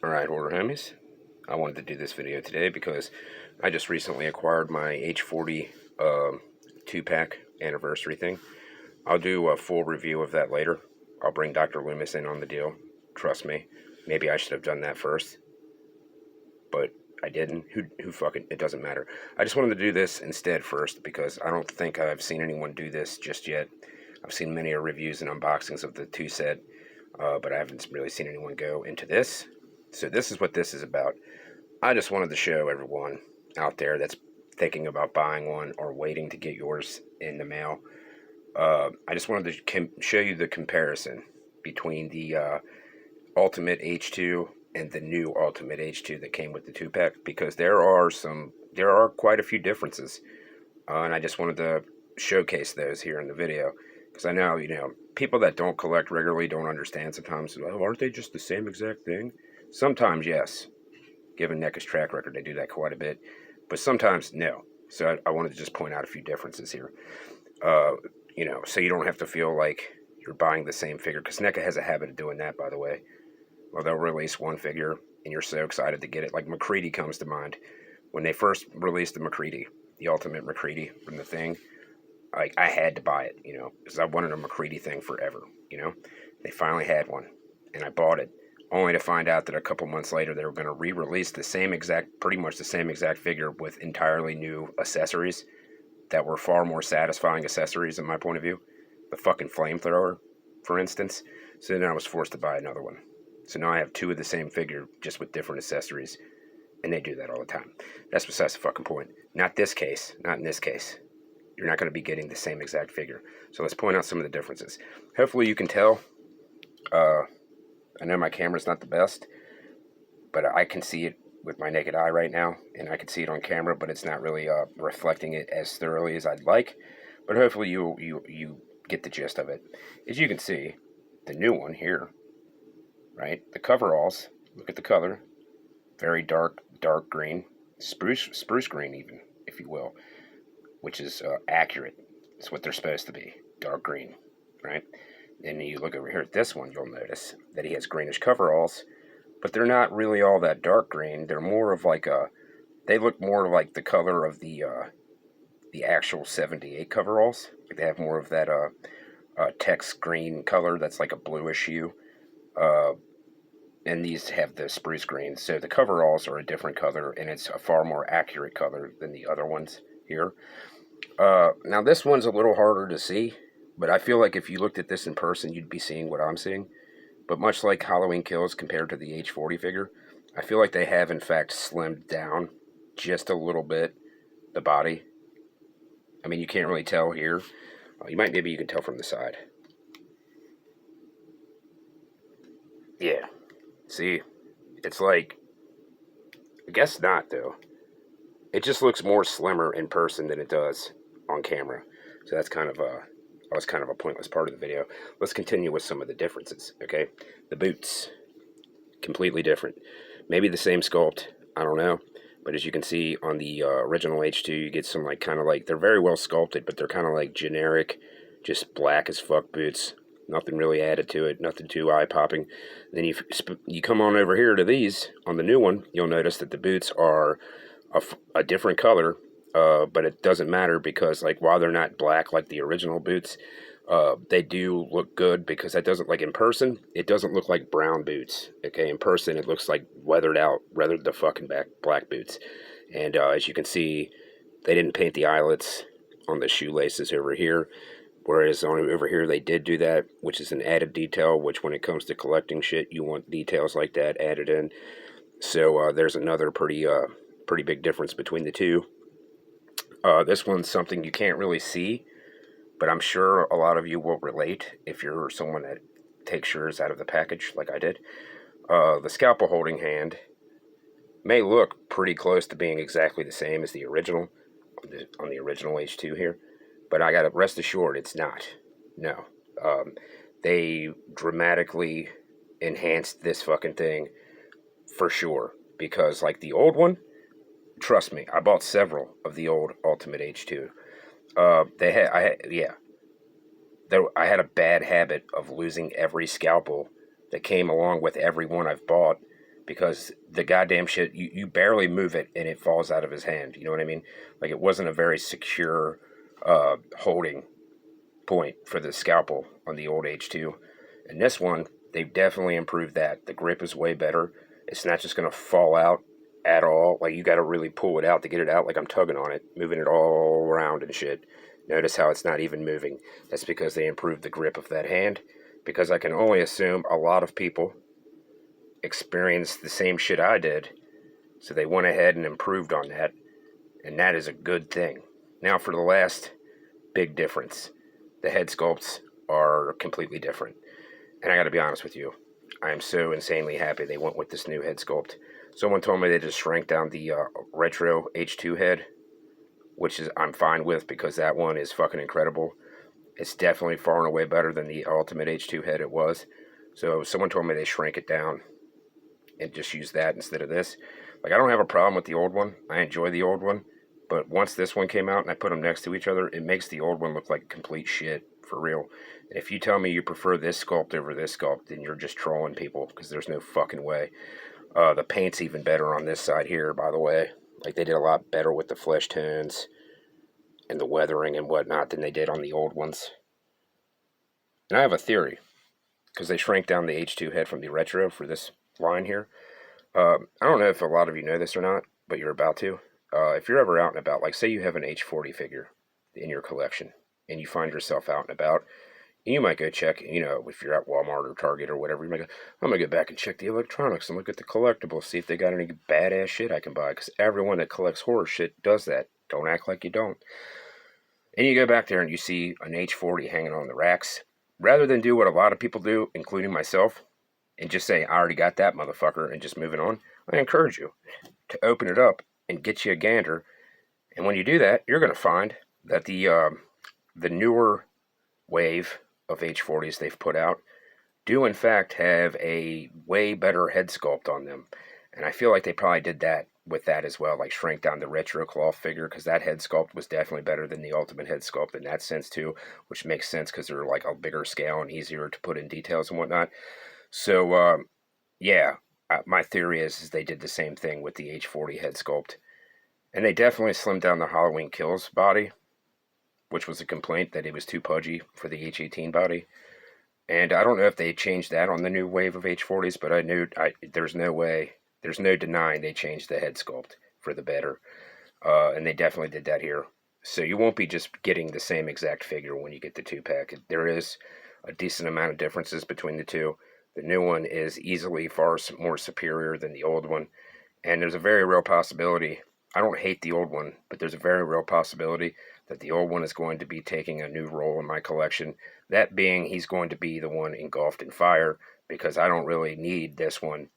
Alright, Horror Homies. I wanted to do this video today because I just recently acquired my H40 2-pack anniversary thing. I'll do a full review of that later. I'll bring Dr. Loomis in on the deal. Trust me. Maybe I should have done that first. But I didn't. Who fucking... It doesn't matter. I just wanted to do this instead first because I don't think I've seen anyone do this just yet. I've seen many reviews and unboxings of the 2 set. But I haven't really seen anyone go into this. So this is what this is about. I just wanted to show everyone out there that's thinking about buying one or waiting to get yours in the mail. I just wanted to show you the comparison between the Ultimate H2 and the new Ultimate H2 that came with the 2-pack, because there are quite a few differences, and I just wanted to showcase those here in the video, because I know, people that don't collect regularly don't understand sometimes. Oh, aren't they just the same exact thing? Sometimes, yes. Given Neca's track record, they do that quite a bit. But sometimes, no. So I wanted to just point out a few differences here. So you don't have to feel like you're buying the same figure. Because Neca has a habit of doing that, by the way. Well, they'll release one figure, and you're so excited to get it. Like McCready comes to mind. When they first released the McCready, the Ultimate McCready from the thing, I had to buy it, because I wanted a McCready thing forever, They finally had one, and I bought it, only to find out that a couple months later they were going to re-release pretty much the same exact figure with entirely new accessories that were far more satisfying accessories in my point of view. The fucking flamethrower, for instance. So then I was forced to buy another one. So now I have 2 of the same figure, just with different accessories, and they do that all the time. That's besides the fucking point. Not in this case. You're not going to be getting the same exact figure. So let's point out some of the differences. Hopefully you can tell. I know my camera's not the best, but I can see it with my naked eye right now, and I can see it on camera, but it's not really reflecting it as thoroughly as I'd like. But hopefully you get the gist of it. As you can see, the new one here, right? The coveralls, look at the color. Very dark green. Spruce green even, if you will. Which is accurate. It's what they're supposed to be. Dark green, right? Then you look over here at this one, you'll notice that he has greenish coveralls, but they're not really all that dark green. They're more of like they look more like the color of the actual 78 coveralls. Like they have more of that text green color that's like a bluish hue. And these have the spruce green. So the coveralls are a different color, and it's a far more accurate color than the other ones here. Now this one's a little harder to see, but I feel like if you looked at this in person, you'd be seeing what I'm seeing. But much like Halloween Kills compared to the H40 figure, I feel like they have in fact slimmed down just a little bit the body. I mean, you can't really tell here. Maybe you can tell from the side. Yeah. See, it's like, I guess not though. It just looks more slimmer in person than it does on camera. So that's kind of a pointless part of the video. Let's continue with some of the differences, okay? The boots, completely different. Maybe the same sculpt, I don't know. But as you can see on the original H2, you get some they're very well sculpted, but they're kind of like generic, just black as fuck boots. Nothing really added to it, nothing too eye-popping. Then you come on over here to these. On the new one, you'll notice that the boots are a different color, but it doesn't matter because while they're not black like the original boots, they do look good because that doesn't, in person, it doesn't look like brown boots. Okay, in person it looks like weathered the fucking black boots. And as you can see, they didn't paint the eyelets on the shoelaces over here, whereas over here they did do that, which is an added detail, which when it comes to collecting shit, you want details like that added in. So there's another pretty big difference between the two. This one's something you can't really see, but I'm sure a lot of you will relate if you're someone that takes yours out of the package like I did. The scalpel holding hand may look pretty close to being exactly the same as the original, on the original H2 here, but I gotta rest assured it's not. No. They dramatically enhanced this fucking thing for sure, because the old one, trust me, I bought several of the old Ultimate H2. I had a bad habit of losing every scalpel that came along with every one I've bought because the goddamn shit, you barely move it and it falls out of his hand. You know what I mean? Like, it wasn't a very secure holding point for the scalpel on the old H2. And this one, they've definitely improved that. The grip is way better. It's not just going to fall out at all. Like, you got to really pull it out to get it out. Like, I'm tugging on it, moving it all around and shit. Notice how it's not even moving. That's because they improved the grip of that hand. Because I can only assume a lot of people experienced the same shit I did. So they went ahead and improved on that. And that is a good thing. Now for the last big difference. The head sculpts are completely different. And I gotta be honest with you, I am so insanely happy they went with this new head sculpt. Someone told me they just shrank down the retro H2 head, which is I'm fine with because that one is fucking incredible. It's definitely far and away better than the ultimate H2 head it was. So someone told me they shrank it down and just use that instead of this. Like, I don't have a problem with the old one. I enjoy the old one. But once this one came out and I put them next to each other, it makes the old one look like complete shit, for real. And if you tell me you prefer this sculpt over this sculpt, then you're just trolling people, because there's no fucking way. The paint's even better on this side here, by the way. Like, they did a lot better with the flesh tones and the weathering and whatnot than they did on the old ones. And I have a theory, because they shrank down the H2 head from the retro for this line here. I don't know if a lot of you know this or not, but you're about to. If you're ever out and about, like say you have an H40 figure in your collection, and you find yourself out and about, and you might go check, you know, if you're at Walmart or Target or whatever, you might go, I'm going to go back and check the electronics and look at the collectibles, see if they got any badass shit I can buy, because everyone that collects horror shit does that. Don't act like you don't. And you go back there and you see an H40 hanging on the racks. Rather than do what a lot of people do, including myself, and just say, I already got that motherfucker, and just moving on, I encourage you to open it up and get you a gander. And when you do that, you're going to find that the newer wave of H40s they've put out do in fact have a way better head sculpt on them. And I feel like they probably did that with that as well, like shrank down the retro cloth figure, because that head sculpt was definitely better than the ultimate head sculpt in that sense too, which makes sense because they're like a bigger scale and easier to put in details and whatnot. So yeah, my theory is they did the same thing with the H40 head sculpt. And they definitely slimmed down the Halloween Kills body, which was a complaint that it was too pudgy for the H18 body. And I don't know if they changed that on the new wave of H40s, but there's no way, there's no denying they changed the head sculpt for the better. And they definitely did that here. So you won't be just getting the same exact figure when you get the 2-pack. There is a decent amount of differences between the two. The new one is easily far more superior than the old one. And there's a very real possibility, I don't hate the old one, but there's a very real possibility that the old one is going to be taking a new role in my collection. That being, he's going to be the one engulfed in fire, because I don't really need this one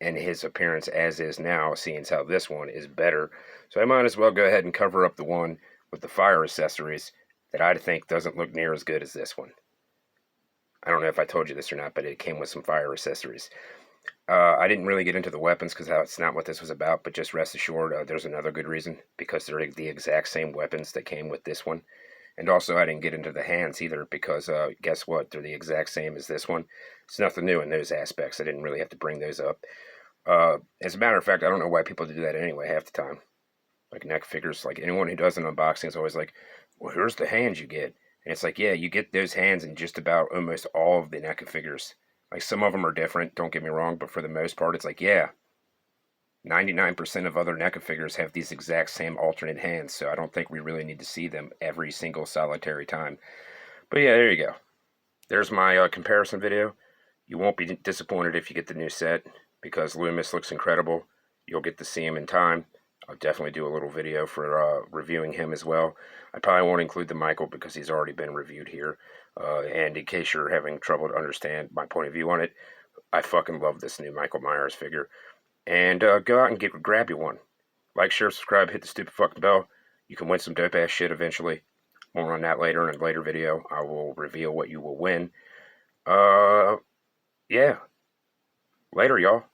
and his appearance as is now, seeing as how this one is better. So I might as well go ahead and cover up the one with the fire accessories that I think doesn't look near as good as this one. I don't know if I told you this or not, but it came with some fire accessories. I didn't really get into the weapons because that's not what this was about, but just rest assured, there's another good reason, because they're the exact same weapons that came with this one. And also, I didn't get into the hands either, because guess what? They're the exact same as this one. It's nothing new in those aspects. I didn't really have to bring those up. As a matter of fact, I don't know why people do that anyway half the time. Like neck figures, like anyone who does an unboxing is always like, well, here's the hands you get. And it's like, yeah, you get those hands in just about almost all of the Neca figures. Like, some of them are different, don't get me wrong, but for the most part, it's like, yeah, 99% of other Neca figures have these exact same alternate hands, so I don't think we really need to see them every single solitary time. But yeah, there you go. There's my comparison video. You won't be disappointed if you get the new set, because Loomis looks incredible. You'll get to see him in time. I'll definitely do a little video for reviewing him as well. I probably won't include the Michael because he's already been reviewed here. And in case you're having trouble to understand my point of view on it, I fucking love this new Michael Myers figure. And go out and grab you one. Like, share, subscribe, hit the stupid fucking bell. You can win some dope ass shit eventually. More on that later in a later video. I will reveal what you will win. Yeah. Later, y'all.